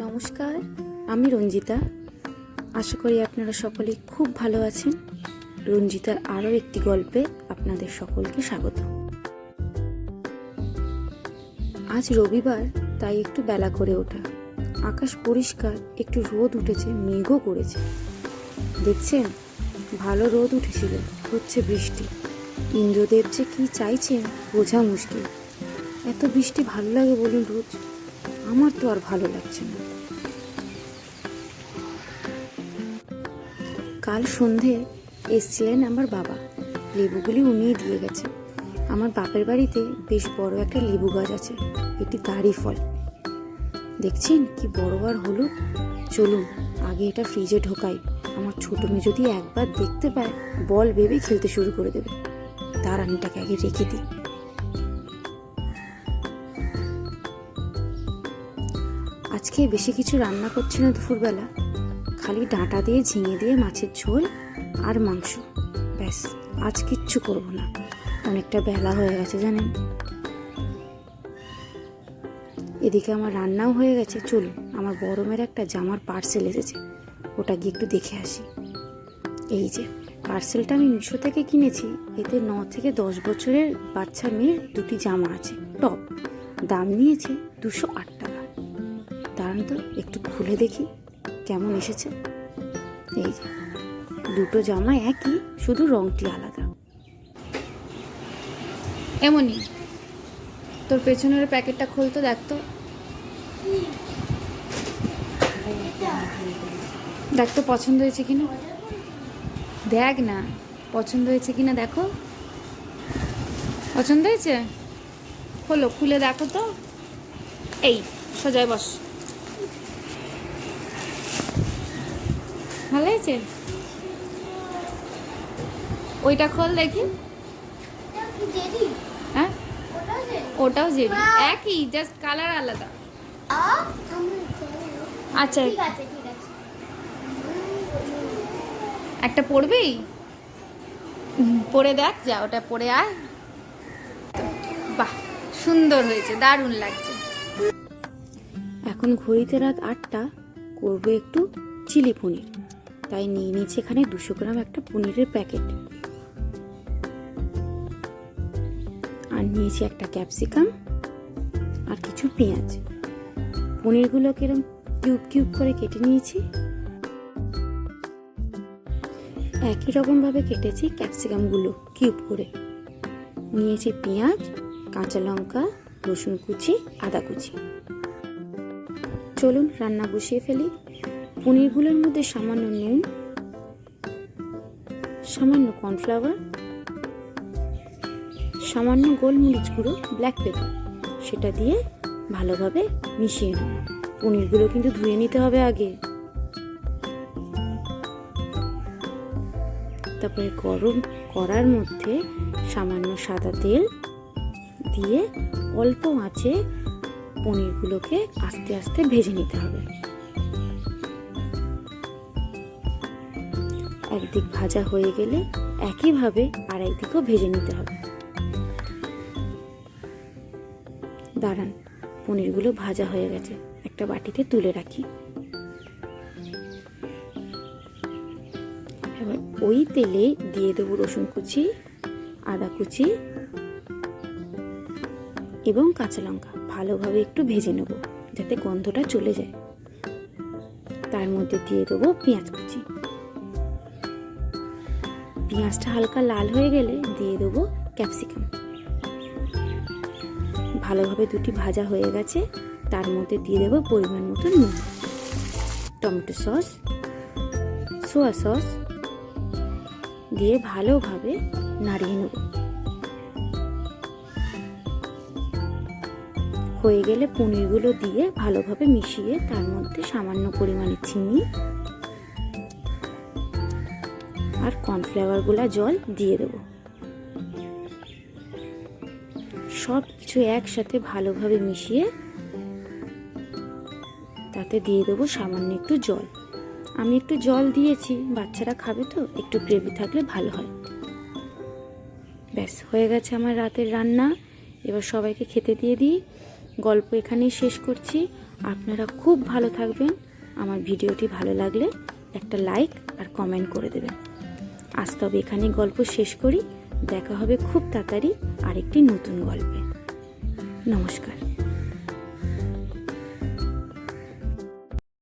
নমস্কার, আমি রঞ্জিতা। আশা করি আপনারা সকলেই খুব ভালো আছেন। রঞ্জিতার আরও একটি গল্পে আপনাদের সকলকে স্বাগত। আজ রবিবার, তাই একটু বেলা করে ওঠা। আকাশ পরিষ্কার, একটু রোদ উঠেছে, মেঘও করেছে। দেখছেন, ভালো রোদ উঠেছিল, হচ্ছে বৃষ্টি। ইন্দ্রদেব যে কি চাইছেন বোঝা মুশকিল। এত বৃষ্টি ভালো লাগে বলুন রোজ? আমার তো আর ভালো লাগছে না। কাল সন্ধে এসছিলেন আমার বাবা। লেবুগুলি উনিয়ে দিয়ে গেছে। আমার বাপের বাড়িতে বেশ বড় একটা লেবু গাছ আছে, এটি তারই ফল। দেখছেন কি বড় আর হলুদ। চলুন আগে এটা ফ্রিজে ঢোকাই। আমার ছোট মেয়ে যদি একবার দেখতে পায়, বল ভেবে খেলতে শুরু করে দেবে। দাঁড়ান, এটাকে আগে রেখে দিই। আজকে বেশি কিছু রান্না করছি না দুপুরবেলা, খালি ডাঁটা দিয়ে ঝিঙে দিয়ে মাছের ঝোল আর মাংস, ব্যাস। আজ কিচ্ছু করব না, অনেকটা বেলা হয়ে গেছে জানেন। এদিকে আমার রান্নাও হয়ে গেছে। চলুন, আমার বড় মেয়ের একটা জামার পার্সেল এসেছে, ওটা গিয়ে একটু দেখে আসি। এই যে পার্সেলটা আমি মিশো থেকে কিনেছি। এতে 9 থেকে 10 বছরের বাচ্চা মেয়ের দুটি জামা আছে, টপ। দাম নিয়েছে 208 টাকা। দাঁড়ান তো একটু খুলে দেখি কেমন এসেছে। এই যে দুটো জামা একই, শুধু রংটি আলাদা। এমনই তোর পেছনের প্যাকেটটা খুলতো, দেখতো দেখতো পছন্দ হয়েছে কিনা। দেখ না পছন্দ হয়েছে কিনা, দেখো পছন্দ হয়েছে। খোলো, খুলে দেখো তো। এই সোজায় বস। ভালো হয়েছে? ওইটা খোল দেখি। হ্যাঁ, ওটাও জেরি, একই, জাস্ট কালার আলাদা। আচ্ছা, একটা পরবি? পরে দেখ, যা ওটা পরে আয়। বাহ, সুন্দর হয়েছে, দারুণ লাগছে। এখন ঘড়িতে রাত 8টা। করবো একটু চিলি পনির, তাই নিয়ে নিয়েছি এখানে 200 গ্রাম একটা পনিরের প্যাকেট। আর নিয়েছি একটা ক্যাপসিকাম আর কিছু পেঁয়াজ। পনিরগুলোকে এরকম কিউব কিউব করে কেটে নিয়েছি। একই রকমভাবে কেটেছি ক্যাপসিকামগুলো কিউব করে। নিয়েছি পেঁয়াজ, কাঁচা লঙ্কা, রসুন কুচি, আদা কুচি। চলুন রান্না বসিয়ে ফেলি। পনিরগুলোর মধ্যে সামান্য নুন, সামান্য কর্নফ্লাওয়ার, সামান্য গোলমরিচ গুঁড়ো, ব্ল্যাক পেপার, সেটা দিয়ে ভালোভাবে মিশিয়ে নেব। পনিরগুলো কিন্তু ধুয়ে নিতে হবে আগে। তারপরে গরম কড়ার মধ্যে সামান্য সাদা তেল দিয়ে অল্প আঁচে পনিরগুলোকে আস্তে আস্তে ভেজে নিতে হবে। একদিক ভাজা হয়ে গেলে একইভাবে আর একদিকও ভেজে নিতে হবে। দাঁড়ান, পনিরগুলো ভাজা হয়ে গেছে, একটা বাটিতে তুলে রাখি। এবার ওই তেলে দিয়ে দেবো রসুন কুচি, আদা কুচি এবং কাঁচা লঙ্কা। ভালোভাবে একটু ভেজে নেব যাতে গন্ধটা চলে যায়। তার মধ্যে দিয়ে দেবো পেঁয়াজ কুচি। পেঁয়াজটা হালকা লাল হয়ে গেলে দিয়ে দেবো ক্যাপসিকাম। ভালোভাবে দুটি ভাজা হয়ে গেছে। তার মধ্যে দিয়ে দেবো পরিমাণ মতো নুন, টমেটো সস, সোয়া সস দিয়ে ভালোভাবে নাড়িয়ে নেব। হয়ে গেলে পনিরগুলো দিয়ে ভালোভাবে মিশিয়ে তার মধ্যে সামান্য পরিমাণে চিনি আর কর্নফ্লাওয়ার গুলা জল দিয়ে দেব। সব কিছু একসাথে ভালোভাবে মিশিয়ে তাতে দিয়ে দেবো সামান্য একটু জল। আমি একটু জল দিয়েছি, বাচ্চারা খাবে তো, একটু গ্রেভি থাকলে ভালো হয়। ব্যাস, হয়ে গেছে আমার রাতের রান্না। এবার সবাইকে খেতে দিয়ে দিই। গল্প এখানেই শেষ করছি। আপনারা খুব ভালো থাকবেন। আমার ভিডিওটি ভালো লাগলে একটা লাইক আর কমেন্ট করে দেবেন। আজ তবে এখানে গল্প শেষ করি। দেখা হবে খুব তাড়াতাড়ি আরেকটি নতুন গল্পে। নমস্কার।